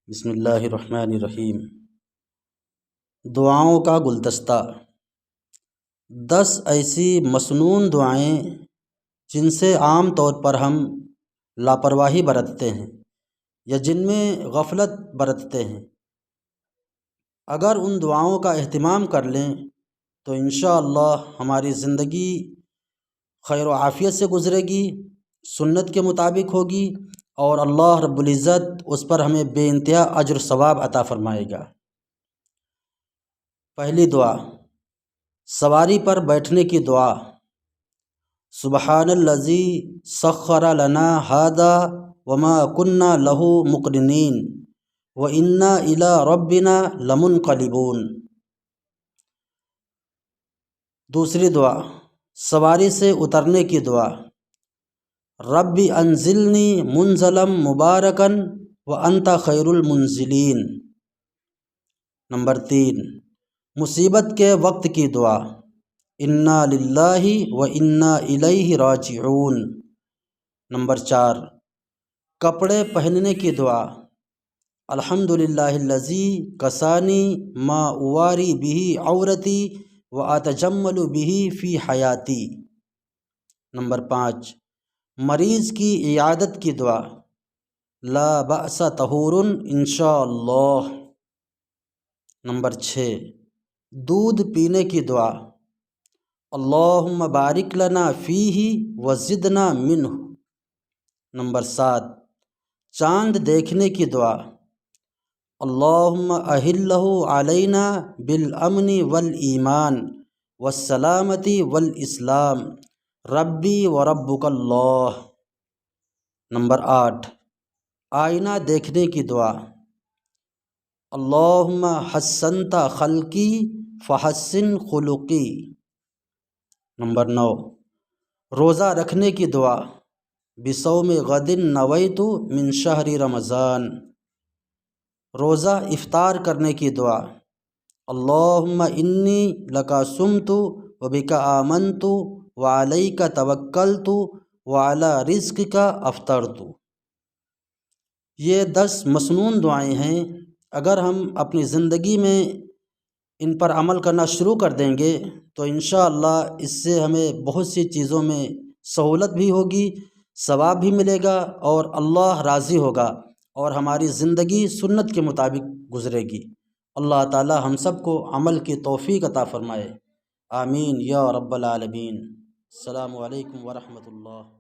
بسم اللہ الرحمن الرحیم۔ دعاؤں کا گلدستہ۔ 10 ایسی مسنون دعائیں جن سے عام طور پر ہم لاپرواہی برتتے ہیں یا جن میں غفلت برتتے ہیں، اگر ان دعاؤں کا اہتمام کر لیں تو انشاءاللہ ہماری زندگی خیر و عافیت سے گزرے گی، سنت کے مطابق ہوگی، اور اللہ رب العزت اس پر ہمیں بے انتہا اجر و ثواب عطا فرمائے گا۔ پہلی دعا، سواری پر بیٹھنے کی دعا۔ سبحان الذی سخر لنا ھذا وما کنا لہ مقرنین وانا الی ربنا لمنقلبون۔ دوسری دعا، سواری سے اترنے کی دعا۔ رب انزلنی منزلا مبارکا وانت خیر المنزلین۔ نمبر 3، مصیبت کے وقت کی دعا۔ انا للہ وانا الیہ راجعون۔ نمبر 4، کپڑے پہننے کی دعا۔ الحمدللہ الذی کسانی ما اواری بہ عورتی واتجمل بہ فی حیاتی۔ نمبر 5، مریض کی عیادت کی دعا۔ لا بأس طہور انشاءاللہ۔ نمبر 6، دودھ پینے کی دعا۔ اللہم بارک لنا فیہ وزدنا منہ۔ نمبر 7، چاند دیکھنے کی دعا۔ اللہم اہلہ علینا بالامن والایمان والسلامۃ والاسلام ربی وربک اللہ۔ نمبر 8، آئینہ دیکھنے کی دعا۔ اللہم حسنت خلقی فحسن خلقی۔ نمبر 9، روزہ رکھنے کی دعا۔ بصوم غد نویت من شہر رمضان۔ روزہ افطار کرنے کی دعا۔ اللہم انی لک صمت وبک آمنت وعلیک توکلت وعلی رزقک افطرت۔ یہ 10 مسنون دعائیں ہیں، اگر ہم اپنی زندگی میں ان پر عمل کرنا شروع کر دیں گے تو انشاءاللہ اس سے ہمیں بہت سی چیزوں میں سہولت بھی ہوگی، ثواب بھی ملے گا، اور اللہ راضی ہوگا، اور ہماری زندگی سنت کے مطابق گزرے گی۔ اللہ تعالی ہم سب کو عمل کی توفیق عطا فرمائے، آمین یا رب العالمین۔ السلام علیکم ورحمۃ اللہ۔